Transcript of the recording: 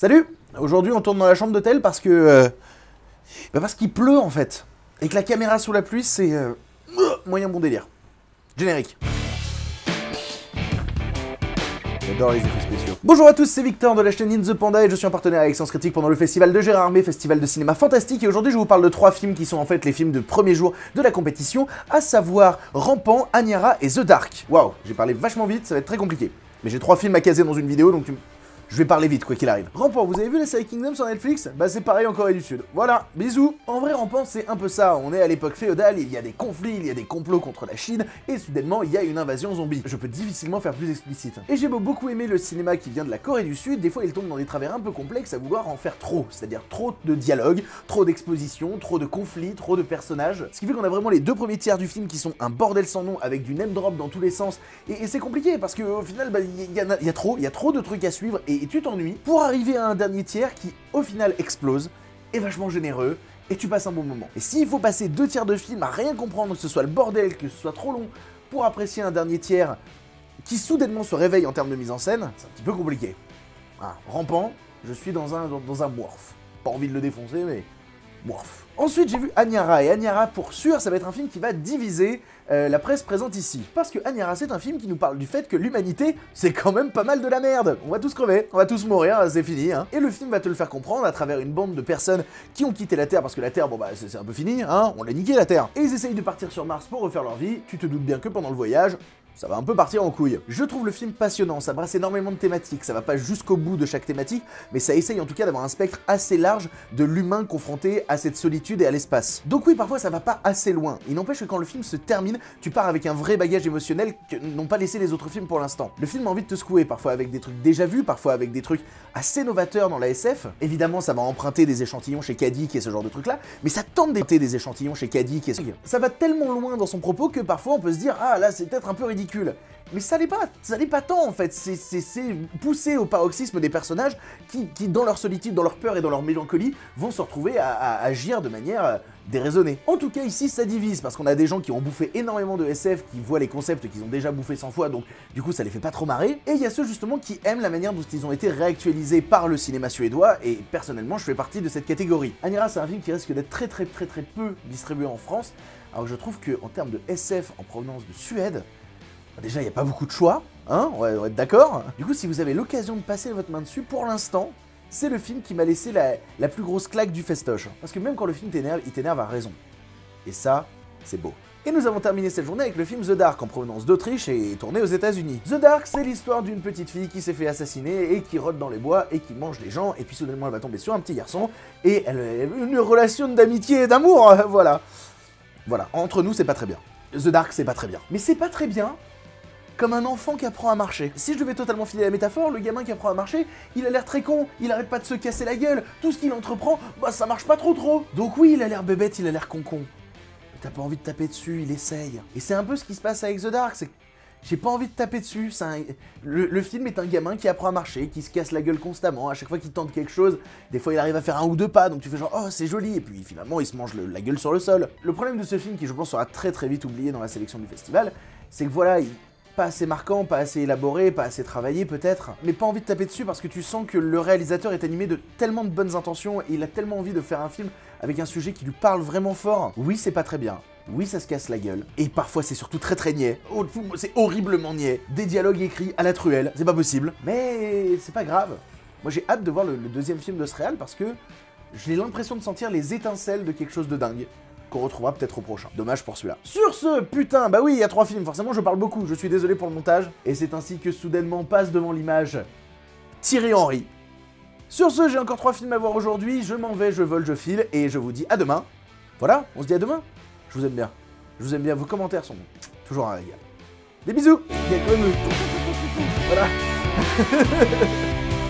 Salut! Aujourd'hui on tourne dans la chambre d'hôtel parce que... parce qu'il pleut en fait. Et que la caméra sous la pluie c'est... moyen bon délire. Générique. J'adore les effets spéciaux. Bonjour à tous, c'est Victor de la chaîne In The Panda et je suis en partenaire avec Sens Critique pendant le festival de Gérard Armé, festival de cinéma fantastique. Et aujourd'hui je vous parle de 3 films qui sont en fait les films de premier jour de la compétition, à savoir Rampant, Aniara et The Dark. Waouh, j'ai parlé vachement vite, ça va être très compliqué. Mais j'ai 3 films à caser dans une vidéo donc je vais parler vite, quoi qu'il arrive. Rampant, vous avez vu la série Kingdom sur Netflix? Bah c'est pareil en Corée du Sud. Voilà, bisous. En vrai, Rampant, c'est un peu ça. On est à l'époque féodale, il y a des conflits, il y a des complots contre la Chine, et soudainement, il y a une invasion zombie. Je peux difficilement faire plus explicite. Et j'ai beaucoup aimé le cinéma qui vient de la Corée du Sud, des fois il tombe dans des travers un peu complexes à vouloir en faire trop. C'est-à-dire trop de dialogue, trop d'exposition, trop de conflits, trop de personnages. Ce qui fait qu'on a vraiment les 2 premiers tiers du film qui sont un bordel sans nom, avec du name drop dans tous les sens, et c'est compliqué, parce qu'au final, bah, il y a trop de trucs à suivre, et tu t'ennuies, pour arriver à un dernier tiers qui, au final, explose, est vachement généreux, et tu passes un bon moment. Et s'il faut passer 2 tiers de film à rien comprendre, que ce soit le bordel, que ce soit trop long, pour apprécier un dernier tiers qui soudainement se réveille en termes de mise en scène, c'est un petit peu compliqué. Ah, Rampant, je suis dans un morph. Pas envie de le défoncer, mais morph. Ensuite, j'ai vu Aniara, et Aniara, pour sûr, ça va être un film qui va diviser la presse présente ici. Parce que Aniara, c'est un film qui nous parle du fait que l'humanité, c'est quand même pas mal de la merde. On va tous crever, on va tous mourir, c'est fini, hein. Et le film va te le faire comprendre à travers une bande de personnes qui ont quitté la Terre, parce que la Terre, bon bah, c'est un peu fini, hein, on l'a niqué la Terre. Et ils essayent de partir sur Mars pour refaire leur vie, tu te doutes bien que pendant le voyage, ça va un peu partir en couille. Je trouve le film passionnant, ça brasse énormément de thématiques, ça va pas jusqu'au bout de chaque thématique, mais ça essaye en tout cas d'avoir un spectre assez large de l'humain confronté à cette solitude et à l'espace. Donc oui, parfois ça va pas assez loin. Il n'empêche que quand le film se termine, tu pars avec un vrai bagage émotionnel que n'ont pas laissé les autres films pour l'instant. Le film a envie de te secouer, parfois avec des trucs déjà vus, parfois avec des trucs assez novateurs dans la SF. Évidemment, ça va emprunter des échantillons chez Kadik et ce genre de trucs là, mais ça tente d'emprunter des échantillons chez Kadik et ça va tellement loin dans son propos que parfois on peut se dire ah là c'est peut-être un peu ridicule. Mais ça l'est pas tant en fait, c'est poussé au paroxysme des personnages qui dans leur solitude, dans leur peur et dans leur mélancolie, vont se retrouver à agir de manière déraisonnée. En tout cas ici ça divise, parce qu'on a des gens qui ont bouffé énormément de SF, qui voient les concepts qu'ils ont déjà bouffés 100 fois, donc du coup ça les fait pas trop marrer, et il y a ceux justement qui aiment la manière dont ils ont été réactualisés par le cinéma suédois, et personnellement je fais partie de cette catégorie. Aniara, c'est un film qui risque d'être très peu distribué en France, alors que je trouve que en termes de SF en provenance de Suède, déjà, il n'y a pas beaucoup de choix, hein, on va être d'accord. Du coup, si vous avez l'occasion de passer votre main dessus, pour l'instant, c'est le film qui m'a laissé la plus grosse claque du festoche. Parce que même quand le film t'énerve, il t'énerve à raison. Et ça, c'est beau. Et nous avons terminé cette journée avec le film The Dark, en provenance d'Autriche et tourné aux États-Unis. The Dark, c'est l'histoire d'une petite fille qui s'est fait assassiner et qui rôde dans les bois et qui mange les gens, et puis soudainement elle va tomber sur un petit garçon, et elle a une relation d'amitié et d'amour, voilà. Voilà, entre nous, c'est pas très bien. The Dark, c'est pas très bien. Mais c'est pas très bien comme un enfant qui apprend à marcher. Si je devais totalement filer la métaphore, le gamin qui apprend à marcher, il a l'air très con, il arrête pas de se casser la gueule, tout ce qu'il entreprend, bah ça marche pas trop. Donc oui, il a l'air bébête, il a l'air con. Mais t'as pas envie de taper dessus, il essaye. Et c'est un peu ce qui se passe avec The Dark, c'est que j'ai pas envie de taper dessus. Le film est un gamin qui apprend à marcher, qui se casse la gueule constamment, à chaque fois qu'il tente quelque chose, des fois il arrive à faire 1 ou 2 pas, donc tu fais genre oh c'est joli, et puis finalement il se mange la gueule sur le sol. Le problème de ce film, qui je pense sera très vite oublié dans la sélection du festival, c'est que voilà, pas assez marquant, pas assez élaboré, pas assez travaillé peut-être, mais pas envie de taper dessus parce que tu sens que le réalisateur est animé de tellement de bonnes intentions et il a tellement envie de faire un film avec un sujet qui lui parle vraiment fort. Oui, c'est pas très bien. Oui, ça se casse la gueule. Et parfois, c'est surtout très niais. Oh, c'est horriblement niais. Des dialogues écrits à la truelle, c'est pas possible. Mais c'est pas grave. Moi, j'ai hâte de voir le 2e film de ce réal parce que j'ai l'impression de sentir les étincelles de quelque chose de dingue qu'on retrouvera peut-être au prochain. Dommage pour celui-là. Sur ce, putain, bah oui, il y a 3 films, forcément je parle beaucoup, je suis désolé pour le montage, et c'est ainsi que soudainement passe devant l'image Thierry Henry. Sur ce, j'ai encore 3 films à voir aujourd'hui, je m'en vais, je vole, je file, et je vous dis à demain. Voilà, on se dit à demain. Je vous aime bien. Je vous aime bien, vos commentaires sont toujours un régal. Des bisous. Voilà.